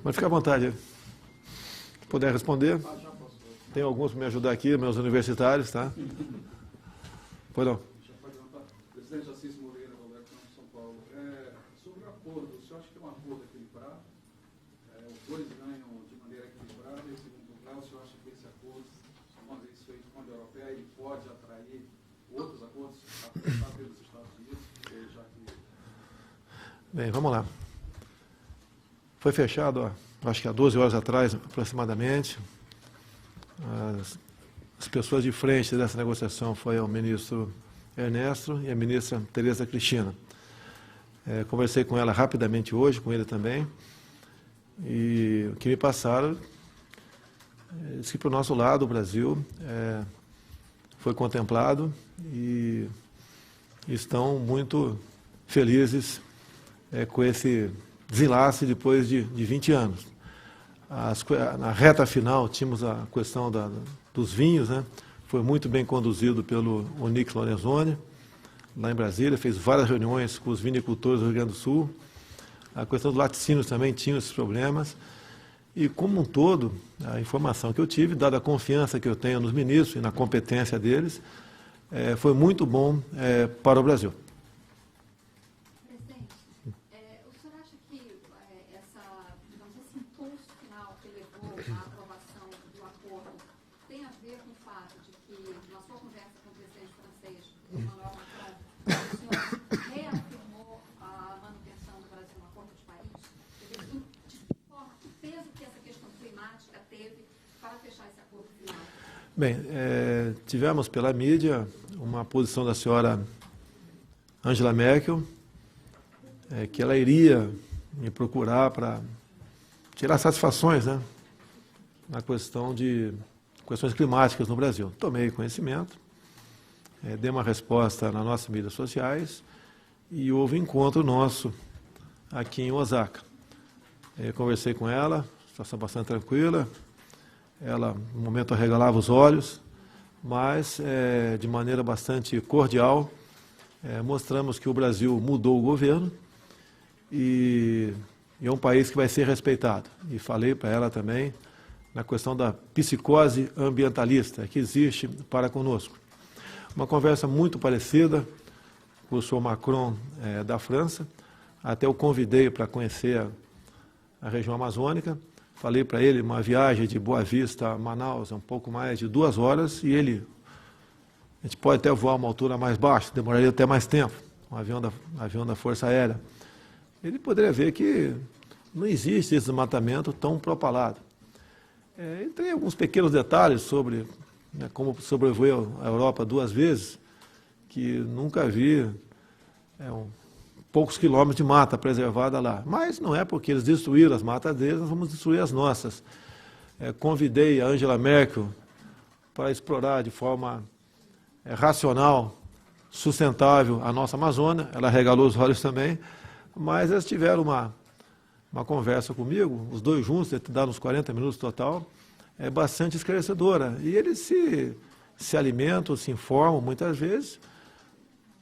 Mas fica à vontade. Se puder responder. Tem alguns para me ajudar aqui, meus universitários, tá? Pois não. Presidente Assis Moreira, Roberto de São Paulo. Sobre o acordo, o senhor acha que é um acordo equilibrado? Os dois ganham de maneira equilibrada, e em segundo lugar, o senhor acha que esse acordo, chamando isso feito com a União Europeia, ele pode atrair outros acordos a pelos Estados Unidos, já que... Bem, vamos lá. Foi fechado, acho que há 12 horas atrás, aproximadamente. As pessoas de frente dessa negociação foi o ministro Ernesto e a ministra Tereza Cristina. Conversei com ela rapidamente hoje, com ele também, e o que me passaram, disse que para o nosso lado, o Brasil, foi contemplado e estão muito felizes com esse desenlace depois de 20 anos. Na reta final, tínhamos a questão dos vinhos, né? Foi muito bem conduzido pelo Onyx Lorenzoni, lá em Brasília, fez várias reuniões com os vinicultores do Rio Grande do Sul. A questão dos laticínios também tinha esses problemas. E, como um todo, a informação que eu tive, dada a confiança que eu tenho nos ministros e na competência deles, foi muito bom para o Brasil. Bem, tivemos pela mídia uma posição da senhora Angela Merkel, que ela iria me procurar para tirar satisfações, né, na questão de questões climáticas no Brasil. Tomei conhecimento, dei uma resposta nas nossas mídias sociais e houve um encontro nosso aqui em Osaka. Conversei com ela, situação bastante tranquila. Ela, no momento, arregalava os olhos, mas, de maneira bastante cordial, mostramos que o Brasil mudou o governo e é um país que vai ser respeitado. E falei para ela também na questão da psicose ambientalista que existe para conosco. Uma conversa muito parecida com o senhor Macron da França. Até o convidei para conhecer a região amazônica. Falei para ele uma viagem de Boa Vista a Manaus, um pouco mais de 2 horas, e a gente pode até voar a uma altura mais baixa, demoraria até mais tempo, um avião da Força Aérea. Ele poderia ver que não existe esse desmatamento tão propalado. Tem alguns pequenos detalhes sobre como sobreviveu a Europa 2 vezes, que nunca vi poucos quilômetros de mata preservada lá. Mas não é porque eles destruíram as matas deles, nós vamos destruir as nossas. Convidei a Angela Merkel para explorar de forma racional, sustentável a nossa Amazônia. Ela regalou os olhos também, mas eles tiveram uma conversa comigo, os dois juntos, dá uns 40 minutos total, bastante esclarecedora. E eles se alimentam, se informam muitas vezes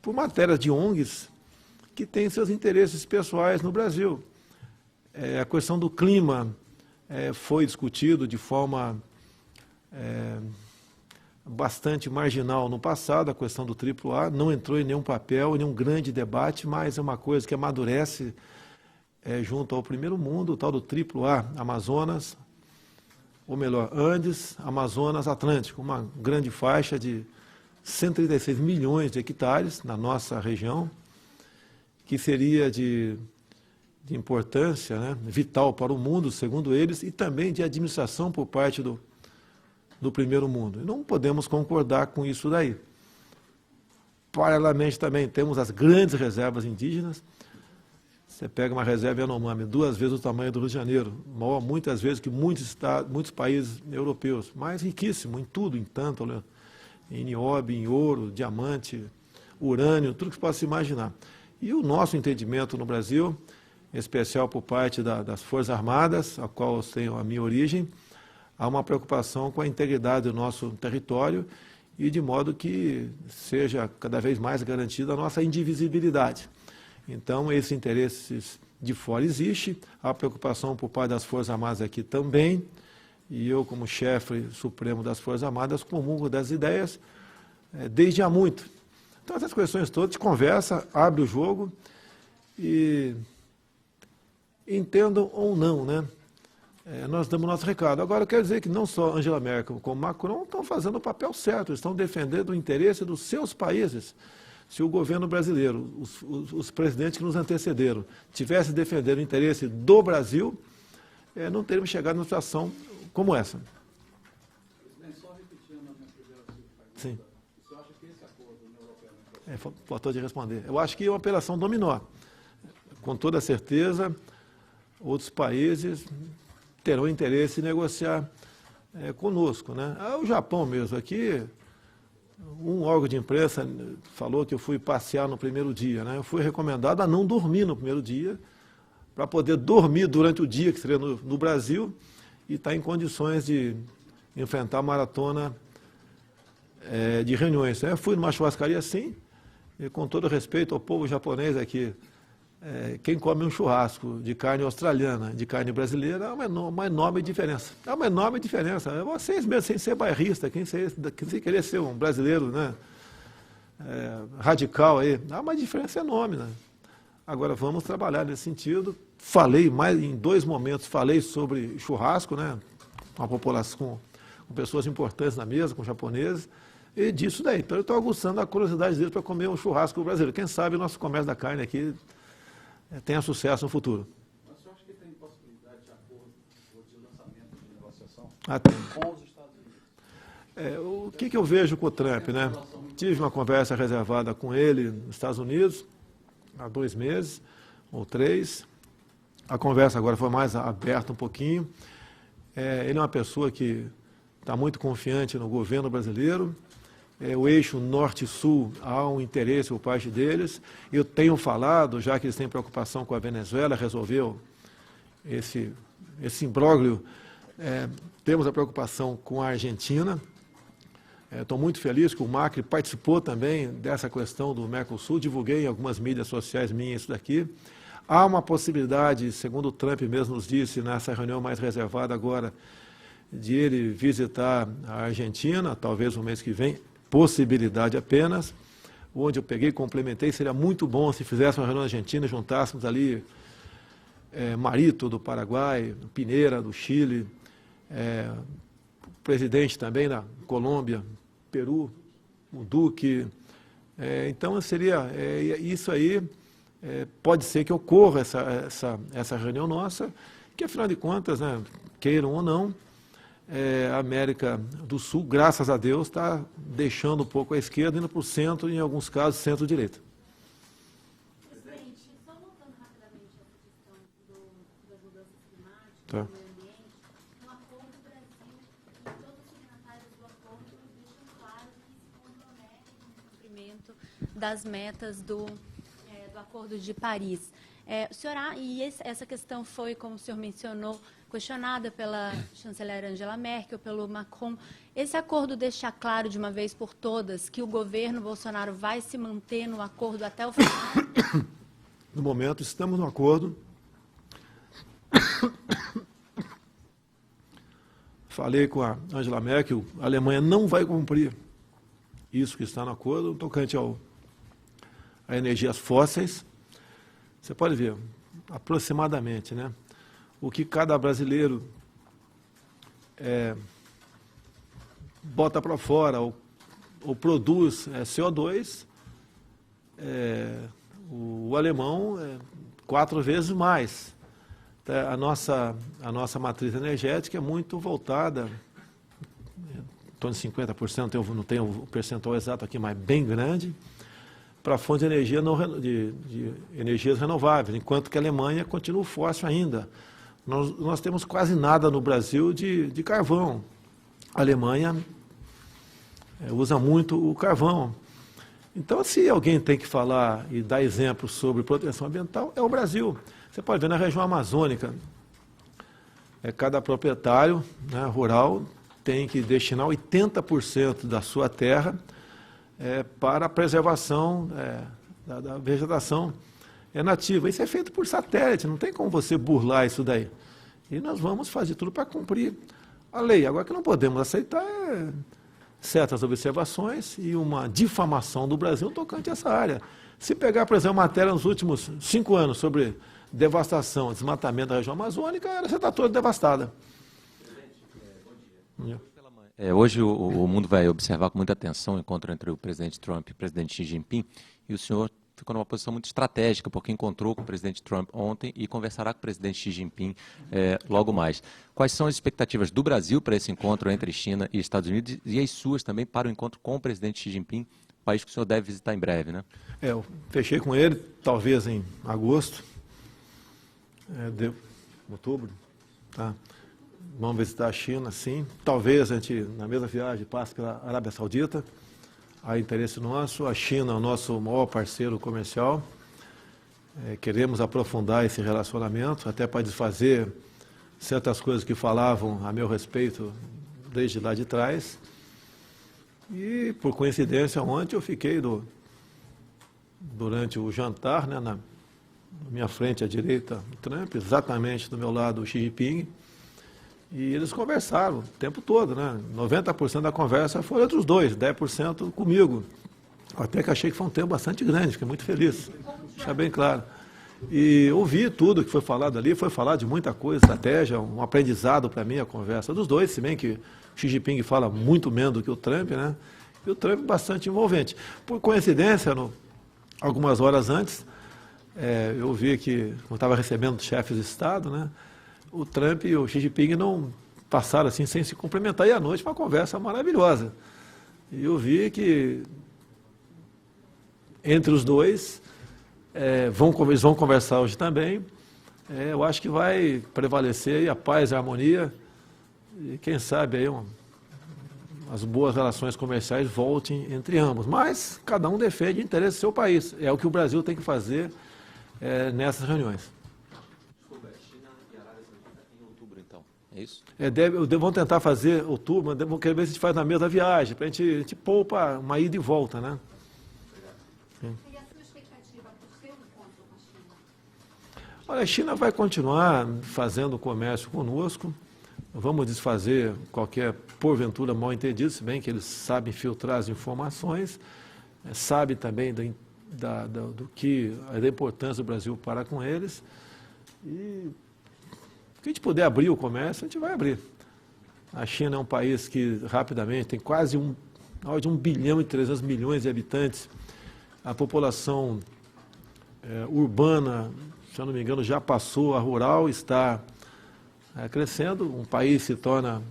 por matérias de ONGs que têm seus interesses pessoais no Brasil. A questão do clima foi discutido de forma bastante marginal no passado, a questão do AAA, não entrou em nenhum papel, em nenhum grande debate, mas é uma coisa que amadurece junto ao primeiro mundo, o tal do AAA, Amazonas, ou melhor, Andes, Amazonas, Atlântico, uma grande faixa de 136 milhões de hectares na nossa região, que seria de importância, né, vital para o mundo, segundo eles, e também de administração por parte do primeiro mundo. E não podemos concordar com isso daí. Paralelamente também temos as grandes reservas indígenas. Você pega uma reserva Yanomami, 2 vezes o tamanho do Rio de Janeiro, maior muitas vezes que muitos países europeus, mas riquíssimo em tudo, em tântalo, em nióbio, em ouro, diamante, urânio, tudo que você possa se imaginar. E o nosso entendimento no Brasil, em especial por parte das Forças Armadas, a qual eu tenho a minha origem, há uma preocupação com a integridade do nosso território e de modo que seja cada vez mais garantida a nossa indivisibilidade. Então, esses interesses de fora existe, a preocupação por parte das Forças Armadas aqui também, e eu, como chefe supremo das Forças Armadas, comungo das ideias desde há muito. Então, essas questões todas, a gente conversa, abre o jogo e entendam ou não, né? Nós damos nosso recado. Agora, eu quero dizer que não só Angela Merkel como Macron estão fazendo o papel certo, estão defendendo o interesse dos seus países. Se o governo brasileiro, os presidentes que nos antecederam, tivessem defendendo o interesse do Brasil, não teríamos chegado numa situação como essa. Presidente, só repetindo a minha primeira pergunta. Sim. O senhor acha que esse acordo da União Europeia... Faltou de responder. Eu acho que é uma operação dominó. Com toda certeza, outros países terão interesse em negociar conosco, né? O Japão mesmo, aqui, um órgão de imprensa falou que eu fui passear no primeiro dia, né? Eu fui recomendado a não dormir no primeiro dia, para poder dormir durante o dia, que seria no Brasil, e estar em condições de enfrentar a maratona de reuniões. Eu fui numa churrascaria assim, e com todo respeito ao povo japonês aqui, quem come um churrasco de carne australiana, de carne brasileira, é uma enorme diferença. É uma enorme diferença. Vocês mesmo, sem ser bairrista, sem querer ser um brasileiro, né, radical aí, há uma diferença enorme, né? Agora, vamos trabalhar nesse sentido. Falei em 2 momentos, falei sobre churrasco, né, com a população, com pessoas importantes na mesa, com japoneses, e disso daí. Então, eu estou aguçando a curiosidade deles para comer um churrasco brasileiro. Quem sabe o nosso comércio da carne aqui tenha sucesso no futuro. Mas o senhor acha que tem possibilidade de acordo ou de lançamento de negociação Tem. com os Estados Unidos? O que eu vejo com o Trump, né? Tive uma conversa reservada com ele nos Estados Unidos há 2 meses ou 3. A conversa agora foi mais aberta um pouquinho. Ele é uma pessoa que está muito confiante no governo brasileiro. O eixo norte-sul, há um interesse por parte deles. Eu tenho falado, já que eles têm preocupação com a Venezuela, resolveu esse imbróglio, temos a preocupação com a Argentina. Estou muito feliz que o Macri participou também dessa questão do Mercosul, divulguei em algumas mídias sociais minhas isso daqui. Há uma possibilidade, segundo o Trump mesmo nos disse, nessa reunião mais reservada agora, de ele visitar a Argentina, talvez no mês que vem, possibilidade apenas, onde eu peguei e complementei, seria muito bom se fizesse uma reunião na Argentina, juntássemos ali Marito do Paraguai, Pineira do Chile, o presidente também da Colômbia, Peru, o Duque. Então seria isso aí, pode ser que ocorra essa reunião nossa, que afinal de contas, né, queiram ou não, a América do Sul, graças a Deus, está deixando um pouco a esquerda, indo para o centro, e em alguns casos, centro-direita. Presidente, só voltando rapidamente a questão das mudanças climáticas, Tá. do meio ambiente, no acordo do Brasil e todos os signatários do acordo deixam claro que se comprometem com o cumprimento das metas do Acordo de Paris. Essa questão foi, como o senhor mencionou, questionada pela chanceler Angela Merkel, pelo Macron. Esse acordo deixa claro de uma vez por todas que o governo Bolsonaro vai se manter no acordo até o final? No momento, estamos no acordo. Falei com a Angela Merkel, a Alemanha não vai cumprir isso que está no acordo, no tocante a energias fósseis. Você pode ver, aproximadamente, né, o que cada brasileiro bota para fora ou produz CO2, o alemão 4 vezes mais. A nossa matriz energética é muito voltada, em torno de 50%, eu não tenho o percentual exato aqui, mas bem grande, para fontes de energia de energias renováveis, enquanto que a Alemanha continua fóssil ainda. Nós temos quase nada no Brasil de carvão. A Alemanha usa muito o carvão. Então, se alguém tem que falar e dar exemplo sobre proteção ambiental, é o Brasil. Você pode ver na região amazônica, cada proprietário, né, rural tem que destinar 80% da sua terra para a preservação da vegetação. é nativa. Isso é feito por satélite, não tem como você burlar isso daí. E nós vamos fazer tudo para cumprir a lei. Agora, o que não podemos aceitar é certas observações e uma difamação do Brasil tocante a essa área. Se pegar, por exemplo, matéria nos últimos 5 anos sobre devastação, desmatamento da região amazônica, ela já está toda devastada. Bom dia. Hoje o mundo vai observar com muita atenção o encontro entre o presidente Trump e o presidente Xi Jinping, e o senhor ficou numa posição muito estratégica, porque encontrou com o presidente Trump ontem e conversará com o presidente Xi Jinping logo mais. Quais são as expectativas do Brasil para esse encontro entre China e Estados Unidos e as suas também para o encontro com o presidente Xi Jinping, país que o senhor deve visitar em breve, né? Eu fechei com ele, talvez em agosto, outubro, tá? Vamos visitar a China, sim. Talvez a gente, na mesma viagem, passe pela Arábia Saudita. Há interesse nosso. A China é o nosso maior parceiro comercial. Queremos aprofundar esse relacionamento, até para desfazer certas coisas que falavam a meu respeito desde lá de trás. E, por coincidência, ontem eu fiquei durante o jantar, né, na minha frente à direita, o Trump, exatamente do meu lado o Xi Jinping. E eles conversaram o tempo todo, né? 90% da conversa foi entre os dois, 10% comigo. Até que achei que foi um tempo bastante grande, fiquei muito feliz, deixar bem claro. E ouvi tudo que foi falado ali, foi falar de muita coisa, estratégia, um aprendizado para mim a conversa dos dois, se bem que o Xi Jinping fala muito menos do que o Trump, né? E o Trump bastante envolvente. Por coincidência, algumas horas antes, eu vi que, eu estava recebendo chefes de Estado, né? O Trump e o Xi Jinping não passaram assim sem se cumprimentar, e à noite uma conversa maravilhosa. E eu vi que entre os dois, eles vão conversar hoje também, eu acho que vai prevalecer aí a paz e a harmonia, e quem sabe aí as boas relações comerciais voltem entre ambos. Mas cada um defende o interesse do seu país, é o que o Brasil tem que fazer nessas reuniões. É isso? Vamos tentar fazer outubro, vamos querer ver se a gente faz na mesma viagem, para a gente poupa uma ida e volta, né? E a sua expectativa para o seu encontro com a China? Olha, a China vai continuar fazendo comércio conosco, vamos desfazer qualquer, porventura, mal entendido, se bem que eles sabem filtrar as informações, sabem também da importância do Brasil para com eles, e se a gente puder abrir o comércio, a gente vai abrir. A China é um país que rapidamente tem quase 1 bilhão e 300 milhões de habitantes. A população urbana, se eu não me engano, já passou a rural, está crescendo. Um país se torna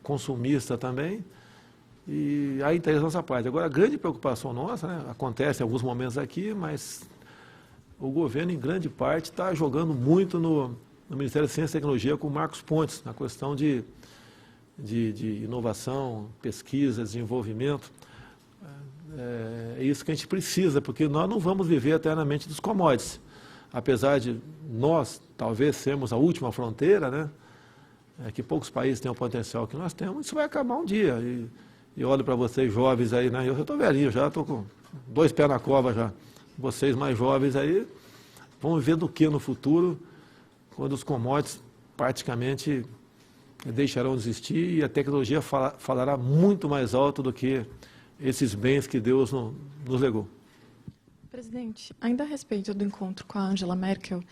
consumista também. E há interesse nessa parte. Agora, a grande preocupação nossa, né, acontece em alguns momentos aqui, mas o governo, em grande parte, está jogando muito no Ministério da Ciência e Tecnologia com o Marcos Pontes, na questão de inovação, pesquisa, desenvolvimento. É isso que a gente precisa, porque nós não vamos viver eternamente dos commodities. Apesar de nós, talvez, sermos a última fronteira, né? Que poucos países têm o potencial que nós temos, isso vai acabar um dia. E olho para vocês jovens aí, né? Eu já estou velhinho, já estou com 2 pés na cova já. Vocês mais jovens aí vão viver do que no futuro, quando os commodities praticamente deixarão de existir e a tecnologia falará muito mais alto do que esses bens que Deus nos legou. Presidente, ainda a respeito do encontro com a Angela Merkel,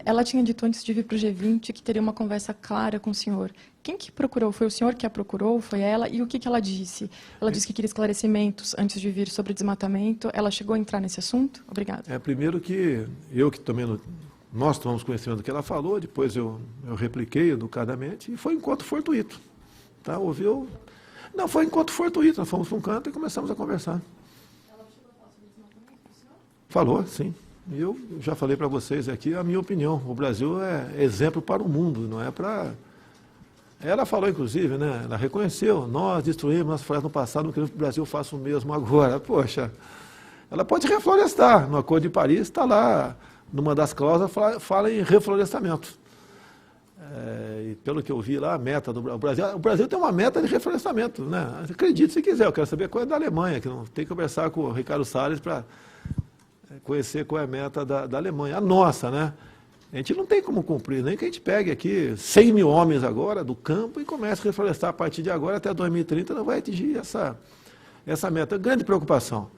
ela tinha dito antes de vir para o G20 que teria uma conversa clara com o senhor. Quem que procurou? Foi o senhor que a procurou? Foi ela? E o que ela disse? Ela disse que queria esclarecimentos antes de vir sobre desmatamento. Ela chegou a entrar nesse assunto? Obrigada. Primeiro que eu que tomei nós tomamos conhecimento do que ela falou, depois eu repliquei educadamente, e foi um encontro fortuito. Tá? Ouviu? Não, foi um encontro fortuito, nós fomos para um canto e começamos a conversar. Ela chegou a falar sobre desmatamento com o senhor? Falou, sim. Eu já falei para vocês aqui a minha opinião. O Brasil é exemplo para o mundo, não é para... Ela falou, inclusive, né? Ela reconheceu, nós destruímos nossa floresta no passado, não queremos que o Brasil faça o mesmo agora. Poxa, ela pode reflorestar. No Acordo de Paris está lá, numa das cláusulas, fala em reflorestamento. E pelo que eu vi lá, a meta do Brasil... O Brasil tem uma meta de reflorestamento, né? Acredite se quiser, eu quero saber qual é da Alemanha, que não tem que conversar com o Ricardo Salles para conhecer qual é a meta da Alemanha, a nossa, né? A gente não tem como cumprir, nem que a gente pegue aqui 100 mil homens agora do campo e comece a reflorestar a partir de agora até 2030, não vai atingir essa meta. Grande preocupação.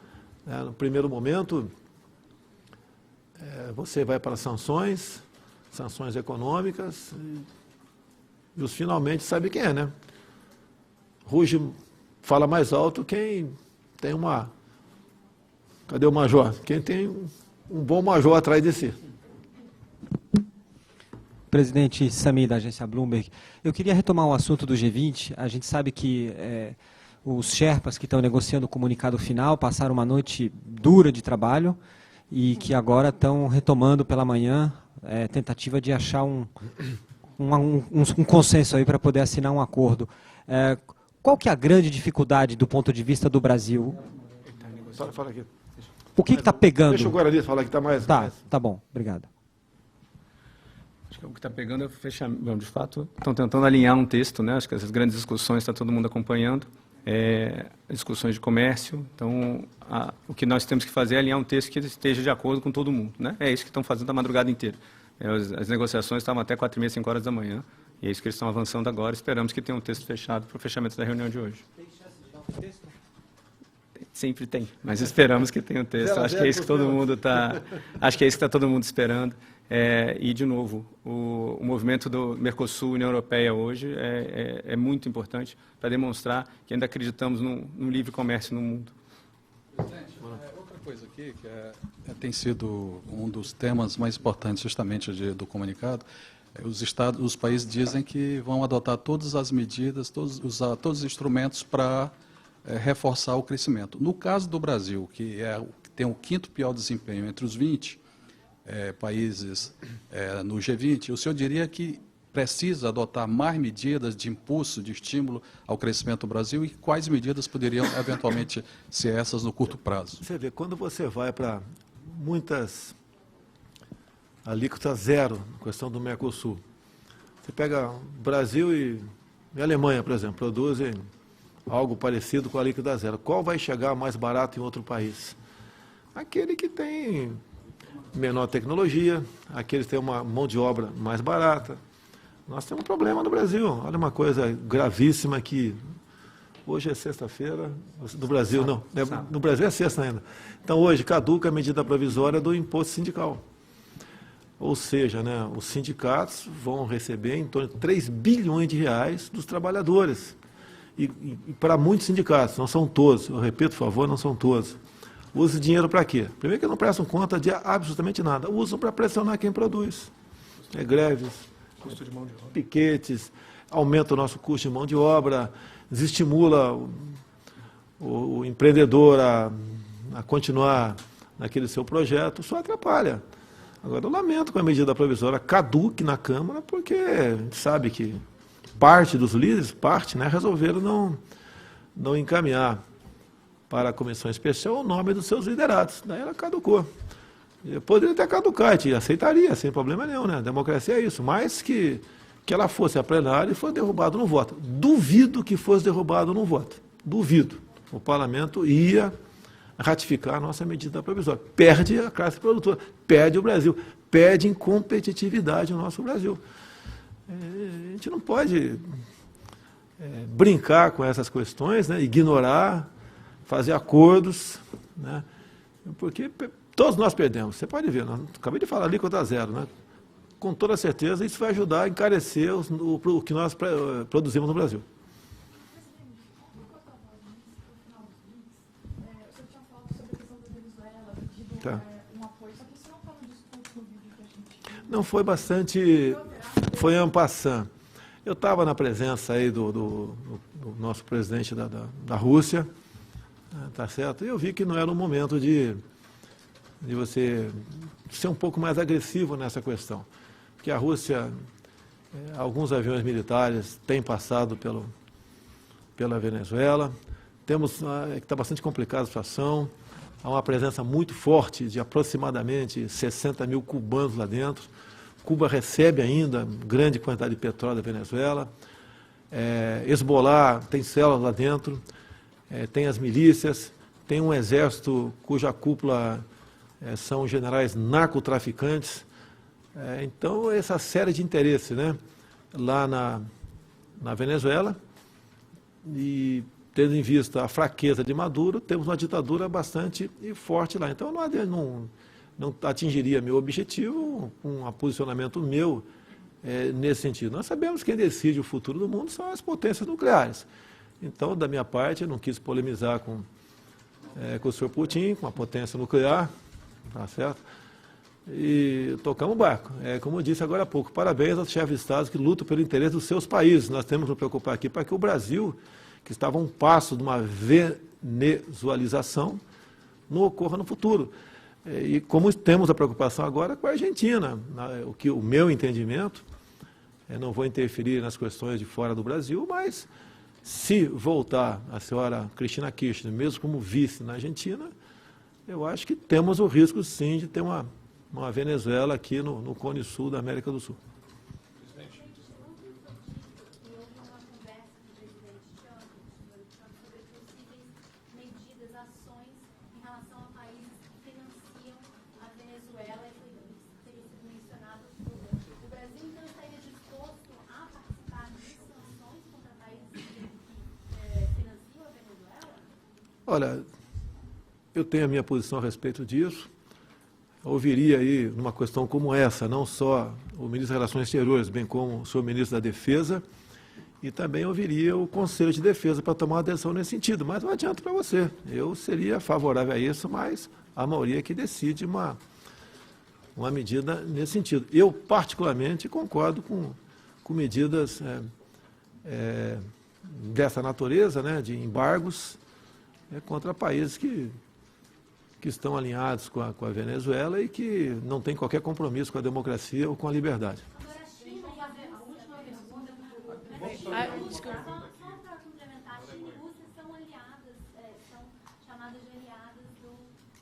Né? No primeiro momento, você vai para sanções econômicas, e os finalmente sabe quem é, né? Ruge fala mais alto quem tem uma... Cadê o major? Quem tem um bom major atrás de si. Presidente Sami, da agência Bloomberg, eu queria retomar o assunto do G20. A gente sabe que os Sherpas que estão negociando o comunicado final passaram uma noite dura de trabalho e que agora estão retomando pela manhã tentativa de achar um consenso aí para poder assinar um acordo. Qual que é a grande dificuldade do ponto de vista do Brasil? Fala aqui. O que está pegando? Deixa o Guarani falar que está mais... Tá bom, obrigado. Acho que o que está pegando é o fechamento. Bom, de fato, estão tentando alinhar um texto, né? Acho que essas grandes discussões está todo mundo acompanhando. Discussões de comércio. Então, o que nós temos que fazer é alinhar um texto que esteja de acordo com todo mundo, né? É isso que estão fazendo a madrugada inteira. As negociações estavam até 4h30, 5 horas da manhã. E é isso que eles estão avançando agora. Esperamos que tenha um texto fechado para o fechamento da reunião de hoje. Tem chance de dar um texto? Sempre tem, mas esperamos que tenha um texto. Acho que é isso que todo mundo está. Acho que é isso que está todo mundo esperando. E, de novo, o movimento do Mercosul e União Europeia hoje é muito importante para demonstrar que ainda acreditamos no livre comércio no mundo. Presidente, outra coisa aqui que tem sido um dos temas mais importantes justamente do comunicado, os países dizem que vão adotar todas as medidas, usar todos os instrumentos para reforçar o crescimento. No caso do Brasil, que tem o quinto pior desempenho entre os 20 países no G20, o senhor diria que precisa adotar mais medidas de impulso, de estímulo ao crescimento do Brasil e quais medidas poderiam eventualmente ser essas no curto prazo? Você vê, quando você vai para muitas alíquotas zero, na questão do Mercosul, você pega Brasil e Alemanha, por exemplo, produzem algo parecido com a alíquota zero. Qual vai chegar mais barato em outro país? Aquele que tem menor tecnologia, aqueles que têm uma mão de obra mais barata. Nós temos um problema no Brasil. Olha uma coisa gravíssima que hoje é sexta-feira, do Brasil não, no Brasil é sexta ainda. Então hoje caduca a medida provisória do imposto sindical. Ou seja, né, os sindicatos vão receber em torno de 3 bilhões de reais dos trabalhadores. E para muitos sindicatos, não são todos, eu repito, por favor, não são todos. Usam dinheiro para quê? Primeiro que não prestam conta de absolutamente nada. Usam para pressionar quem produz. Greves, custo de mão de obra, piquetes, aumenta o nosso custo de mão de obra, desestimula o empreendedor a continuar naquele seu projeto, só atrapalha. Agora, eu lamento com a medida provisória caduque na Câmara, porque a gente sabe que parte dos líderes, resolveram não encaminhar para a comissão especial o nome dos seus liderados. Daí ela caducou. Eu poderia até caducar, a gente aceitaria, sem problema nenhum, né? A democracia é isso. Mas que ela fosse a plenária e fosse derrubado no voto. Duvido que fosse derrubado no voto. Duvido. O parlamento ia ratificar a nossa medida provisória. Perde a classe produtora, perde o Brasil, perde em competitividade o nosso Brasil. A gente não pode brincar com essas questões, né? Ignorar, fazer acordos, né? Porque todos nós perdemos. Você pode ver, acabei de falar ali alíquota zero, né? Com toda certeza isso vai ajudar a encarecer o que nós produzimos no Brasil. Tá. Não, foi bastante, foi en passant. Eu estava na presença aí do nosso presidente da Rússia, tá certo? E eu vi que não era um momento de você ser um pouco mais agressivo nessa questão. Porque a Rússia, alguns aviões militares têm passado pela Venezuela, que está bastante complicada a situação, há uma presença muito forte de aproximadamente 60 mil cubanos lá dentro. Cuba recebe ainda grande quantidade de petróleo da Venezuela. Hezbollah tem células lá dentro, tem as milícias, tem um exército cuja cúpula são generais narcotraficantes. Então, essa série de interesses, né, lá na Venezuela, e tendo em vista a fraqueza de Maduro, temos uma ditadura bastante forte lá. Então, não atingiria meu objetivo com um posicionamento meu nesse sentido. Nós sabemos que quem decide o futuro do mundo são as potências nucleares. Então, da minha parte, eu não quis polemizar com o senhor Putin, com a potência nuclear, tá certo? E tocamos o barco. Como eu disse agora há pouco, parabéns aos chefes de Estado que lutam pelo interesse dos seus países. Nós temos que nos preocupar aqui para que o Brasil, que estava a um passo de uma venezualização, não ocorra no futuro. E como temos a preocupação agora com a Argentina, o meu entendimento, não vou interferir nas questões de fora do Brasil, mas se voltar a senhora Cristina Kirchner, mesmo como vice na Argentina, eu acho que temos o risco, sim, de ter uma Venezuela aqui no Cone Sul da América do Sul. Olha, eu tenho a minha posição a respeito disso. Ouviria aí, numa questão como essa, não só o ministro das Relações Exteriores, bem como o senhor ministro da Defesa, e também ouviria o Conselho de Defesa para tomar uma decisão nesse sentido. Mas não adianta para você. Eu seria favorável a isso, mas a maioria que decide uma medida nesse sentido. Eu, particularmente, concordo com medidas dessa natureza, né, de embargos, contra países que estão alinhados com a Venezuela e que não têm qualquer compromisso com a democracia ou com a liberdade. Agora, a China, a última pergunta, só para complementar, a China e Rússia são aliadas, são chamadas de aliadas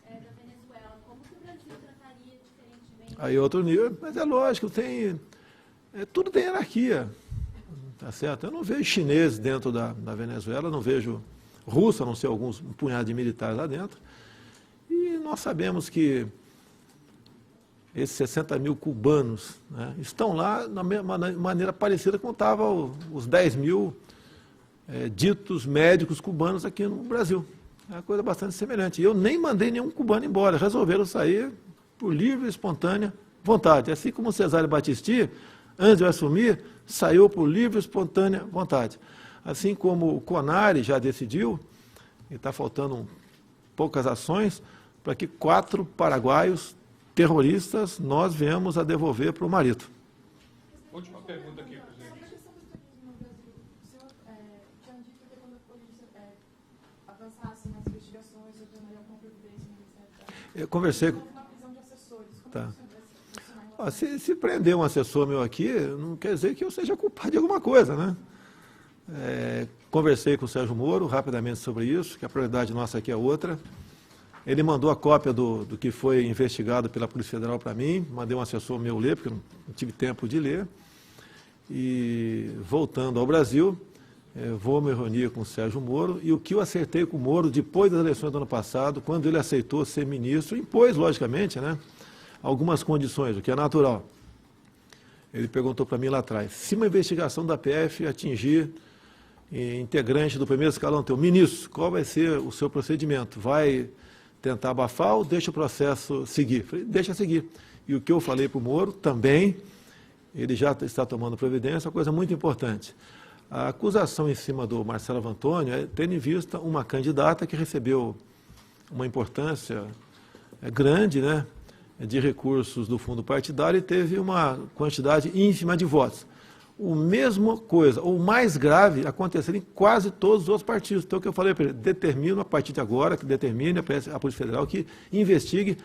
da Venezuela. Como que o Brasil trataria diferentemente? Aí outro nível, mas é lógico, tudo tem hierarquia, tá certo? Eu não vejo chineses dentro da Venezuela, não vejo russo, a não ser um punhado de militares lá dentro. E nós sabemos que esses 60 mil cubanos, né, estão lá da mesma maneira parecida como estavam os 10 mil ditos médicos cubanos aqui no Brasil. É uma coisa bastante semelhante. E eu nem mandei nenhum cubano embora, resolveram sair por livre e espontânea vontade. Assim como o Cesare Battisti, antes de eu assumir, saiu por livre e espontânea vontade. Assim como o CONARE já decidiu, e está faltando poucas ações, para que 4 paraguaios terroristas nós viemos a devolver para o marido. Última pergunta aqui, presidente. O senhor tinha dito que quando a polícia avançasse nas investigações, eu tomaria alguma providência no Ministério da... Eu conversei com... Uma prisão de assessores. Como Tá. o senhor Se prender um assessor meu aqui, não quer dizer que eu seja culpado de alguma coisa, né? Conversei com o Sérgio Moro rapidamente sobre isso, que a prioridade nossa aqui é outra. Ele mandou a cópia do que foi investigado pela Polícia Federal para mim, mandei um assessor meu ler, porque eu não tive tempo de ler. E voltando ao Brasil, vou me reunir com o Sérgio Moro, e o que eu acertei com o Moro depois das eleições do ano passado, quando ele aceitou ser ministro, impôs, logicamente, né, algumas condições, o que é natural. Ele perguntou para mim lá atrás, se uma investigação da PF atingir integrante do primeiro escalão teu, ministro, qual vai ser o seu procedimento? Vai tentar abafar ou deixa o processo seguir? Falei, deixa seguir. E o que eu falei para o Moro também, ele já está tomando providência, uma coisa muito importante. A acusação em cima do Marcelo Vantônio é tendo em vista uma candidata que recebeu uma importância grande, né, de recursos do fundo partidário e teve uma quantidade ínfima de votos. O mesmo coisa, ou mais grave, acontecer em quase todos os outros partidos. Então, o que eu falei para ele, determino a partir de agora, que determine a Polícia Federal que investigue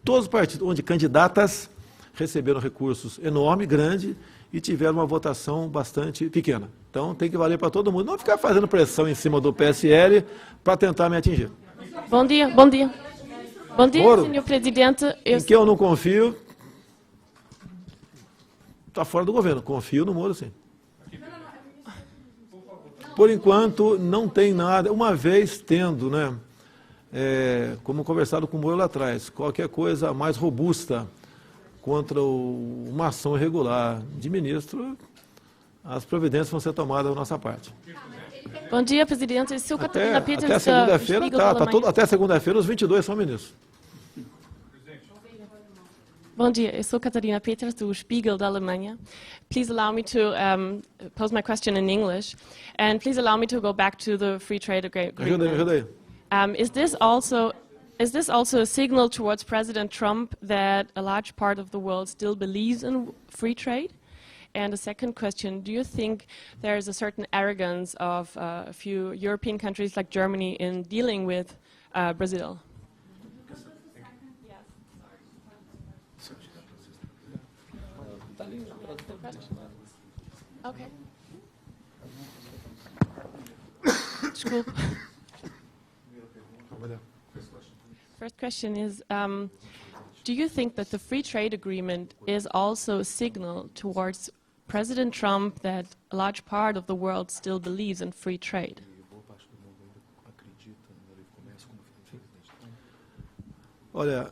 todos os partidos onde candidatas receberam recursos enormes, grandes, e tiveram uma votação bastante pequena. Então, tem que valer para todo mundo. Não ficar fazendo pressão em cima do PSL para tentar me atingir. Bom dia, bom dia. Bom dia, Moro, senhor presidente. Em quem eu não confio, está fora do governo. Confio no Moro, sim. Por enquanto, não tem nada. Uma vez tendo, né, como conversado com o Moro lá atrás, qualquer coisa mais robusta contra uma ação irregular de ministro, as providências vão ser tomadas da nossa parte. Bom dia, presidente. Eu sou Catarina Peters. Até segunda-feira, até segunda-feira os 22 são ministros. Bom dia, eu sou Catarina Peters, do Spiegel da Alemanha. Please allow me to pose my question in English, and please allow me to go back to the free trade agreement. Ajuda aí. Is this also a signal towards President Trump that a large part of the world still believes in free trade? And a second question, do you think there is a certain arrogance of a few European countries like Germany in dealing with Brazil? Okay. Desculpa. First question is, do you think that the free trade agreement is also a signal towards President Trump that a large part of the world still believes in free trade? Olha,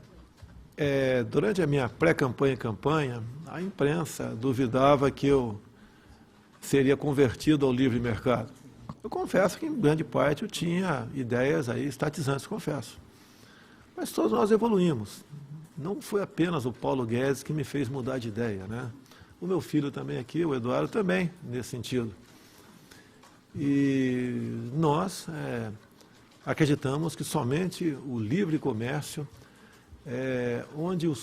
durante a minha pré-campanha e campanha, a imprensa duvidava que eu seria convertido ao livre mercado. Eu confesso que, em grande parte, eu tinha ideias aí estatizantes, confesso. Mas todos nós evoluímos. Não foi apenas o Paulo Guedes que me fez mudar de ideia, né? O meu filho também aqui, o Eduardo, também, nesse sentido. E nós acreditamos que somente o livre comércio, onde o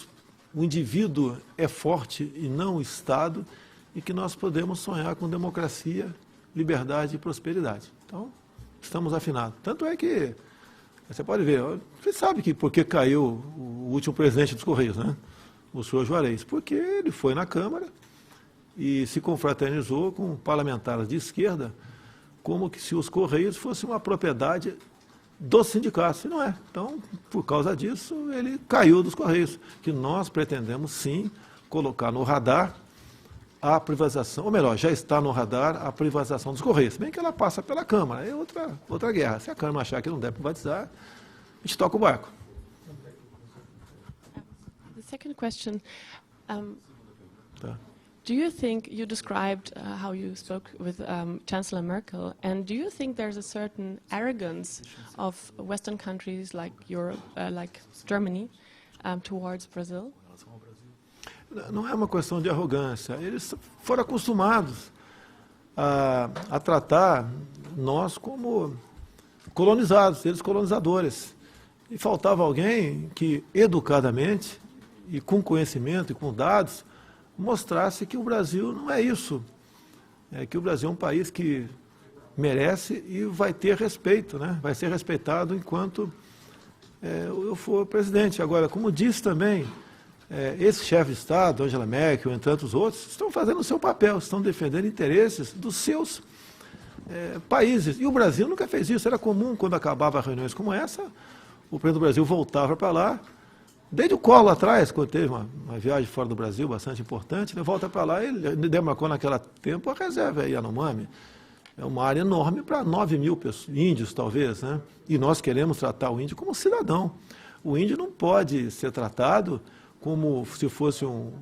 indivíduo é forte e não o Estado, e que nós podemos sonhar com democracia, liberdade e prosperidade. Então, estamos afinados. Tanto é que, você pode ver, você sabe que por que caiu o último presidente dos Correios, né? O senhor Juarez, porque ele foi na Câmara e se confraternizou com parlamentares de esquerda, como que se os Correios fossem uma propriedade dos sindicatos, e não é. Então, por causa disso, ele caiu dos Correios, que nós pretendemos, sim, colocar no radar a privatização, ou melhor, já está no radar a privatização dos Correios, se bem que ela passa pela Câmara, é outra guerra. Se a Câmara achar que não deve privatizar, a gente toca o barco. The second question, Tá. do you think, you described how you spoke with Chancellor Merkel, and do you think there's a certain arrogance of Western countries like Europe, like Germany, towards Brazil? Não é uma questão de arrogância. Eles foram acostumados a tratar nós como colonizados, eles colonizadores. E faltava alguém que, educadamente, e com conhecimento e com dados, mostrasse que o Brasil não é isso. Que o Brasil é um país que merece e vai ter respeito, né? Vai ser respeitado enquanto eu for presidente. Agora, como disse também, esse chefe de Estado, Angela Merkel, entre tantos outros, estão fazendo o seu papel, estão defendendo interesses dos seus países. E o Brasil nunca fez isso. Era comum, quando acabava reuniões como essa, o presidente do Brasil voltava para lá, desde o Collor lá atrás, quando teve uma viagem fora do Brasil bastante importante, ele volta para lá, ele demarcou naquele tempo a reserva Yanomami. É uma área enorme para 9 mil índios, talvez, né? E nós queremos tratar o índio como cidadão. O índio não pode ser tratado como se fosse um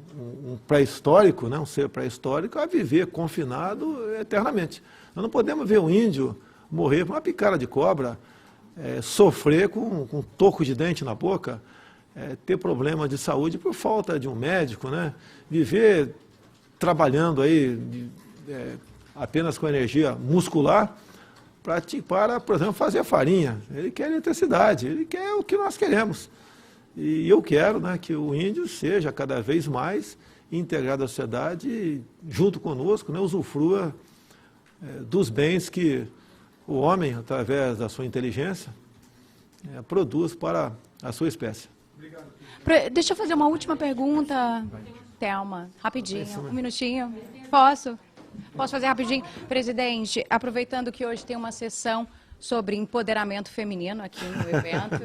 pré-histórico, né? Um ser pré-histórico, a viver confinado eternamente. Nós não podemos ver o índio morrer por uma picada de cobra, sofrer com um toco de dente na boca, ter problema de saúde por falta de um médico, né? Viver trabalhando aí apenas com energia muscular para, por exemplo, fazer farinha. Ele quer eletricidade, ele quer o que nós queremos. E eu quero, né, que o índio seja cada vez mais integrado à sociedade e, junto conosco, né, usufrua dos bens que o homem, através da sua inteligência, produz para a sua espécie. Obrigado. Deixa eu fazer uma última pergunta, Thelma, rapidinho, um minutinho. Posso fazer rapidinho? Presidente, aproveitando que hoje tem uma sessão sobre empoderamento feminino aqui no evento,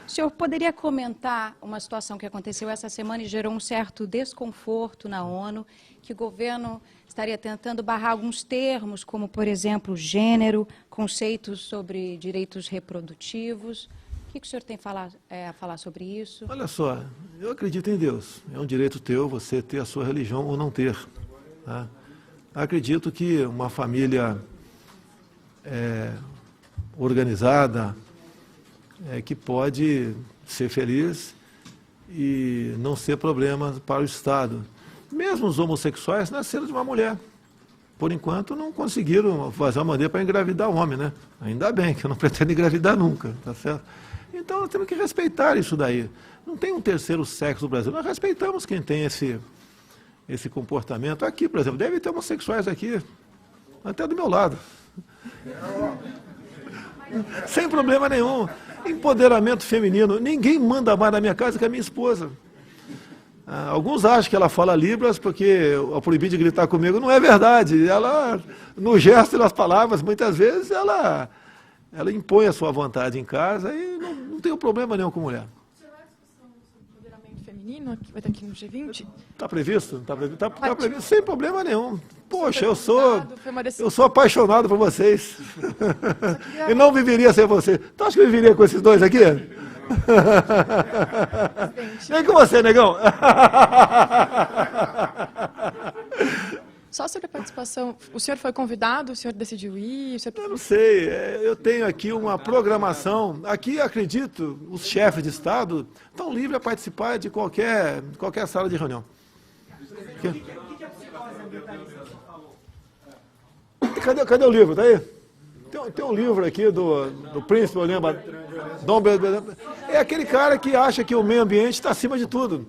o senhor poderia comentar uma situação que aconteceu essa semana e gerou um certo desconforto na ONU, que o governo estaria tentando barrar alguns termos, como, por exemplo, gênero, conceitos sobre direitos reprodutivos. que o senhor tem a falar sobre isso? Olha só, eu acredito em Deus. É um direito teu você ter a sua religião ou não ter. Tá? Acredito que uma família organizada, que pode ser feliz e não ser problema para o Estado. Mesmo os homossexuais nasceram de uma mulher. Por enquanto, não conseguiram fazer uma maneira para engravidar o homem, né? Ainda bem, que eu não pretendo engravidar nunca, tá certo? Então, nós temos que respeitar isso daí. Não tem um terceiro sexo no Brasil. Nós respeitamos quem tem esse comportamento. Aqui, por exemplo, deve ter homossexuais aqui, até do meu lado. Sem problema nenhum. Empoderamento feminino. Ninguém manda mais na minha casa que a minha esposa. Alguns acham que ela fala Libras porque eu proibi de gritar comigo. Não é verdade. Ela, no gesto e nas palavras, muitas vezes, ela impõe a sua vontade em casa e não tem problema nenhum com mulher. O senhor vai à discussão sobre empoderamento feminino, que vai ter aqui no G20? Está previsto? Está previsto, sem problema nenhum. Poxa, eu sou apaixonado por vocês. E não viveria sem vocês. Tu acha que eu viveria com esses dois aqui? Nem com você, negão. Só sobre a participação, o senhor foi convidado, o senhor decidiu ir? Eu não sei, eu tenho aqui uma programação. Aqui, acredito, os chefes de Estado estão livres a participar de qualquer sala de reunião. Cadê o livro? Está aí? Tem um livro aqui do príncipe Olhamba. É aquele cara que acha que o meio ambiente está acima de tudo.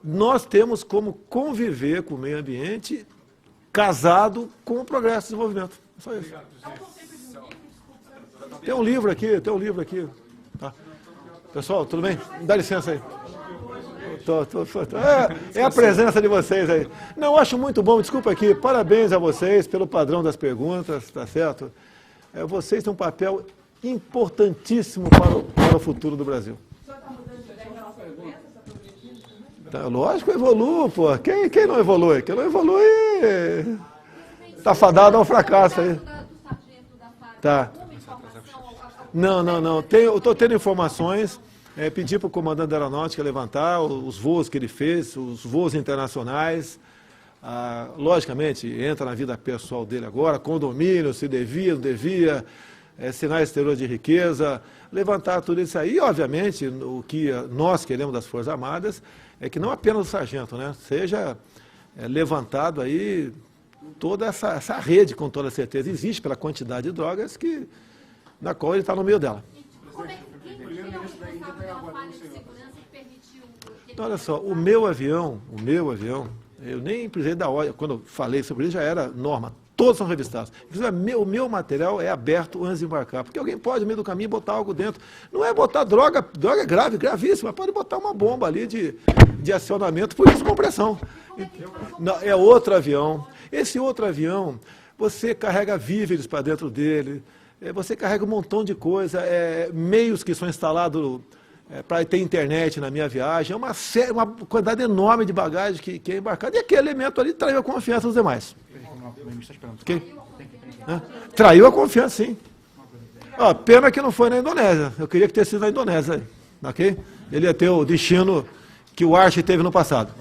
Nós temos como conviver com o meio ambiente casado com o progresso e desenvolvimento. Só isso. Tem um livro aqui. Tá. Pessoal, tudo bem? Dá licença aí. É a presença de vocês aí. Não, acho muito bom, desculpa aqui, parabéns a vocês pelo padrão das perguntas, tá certo? Vocês têm um papel importantíssimo para o futuro do Brasil. O senhor está mudando de ideia em relação à presença? Lógico, evolui, pô. Quem não evolui? Quem não evolui está fadado ao fracasso aí. Tá. Não. Eu estou tendo informações. Pedi para o comandante da aeronáutica levantar os voos que ele fez, os voos internacionais. Logicamente, entra na vida pessoal dele agora, condomínio, se devia, não devia, sinais exteriores de riqueza, levantar tudo isso aí. E, obviamente, o que nós queremos das Forças Armadas é que não apenas o sargento, né, seja levantado aí toda essa rede, com toda certeza, existe pela quantidade de drogas na qual ele está no meio dela. Então, olha só, o meu avião, eu nem precisei da ordem, quando eu falei sobre isso já era norma, todos são revistados. Inclusive, o meu material é aberto antes de embarcar, porque alguém pode, no meio do caminho, botar algo dentro. Não é botar droga é grave, gravíssima, pode botar uma bomba ali de acionamento por descompressão. É outro avião. Esse outro avião, você carrega víveres para dentro dele, você carrega um montão de coisa, meios que são instalados para ter internet na minha viagem, uma quantidade enorme de bagagem que é embarcada, e aquele elemento ali traiu a confiança dos demais. Traiu a confiança, sim. Pena que não foi na Indonésia, eu queria que tivesse sido na Indonésia, ok? Ele ia ter o destino que o Archie teve no passado.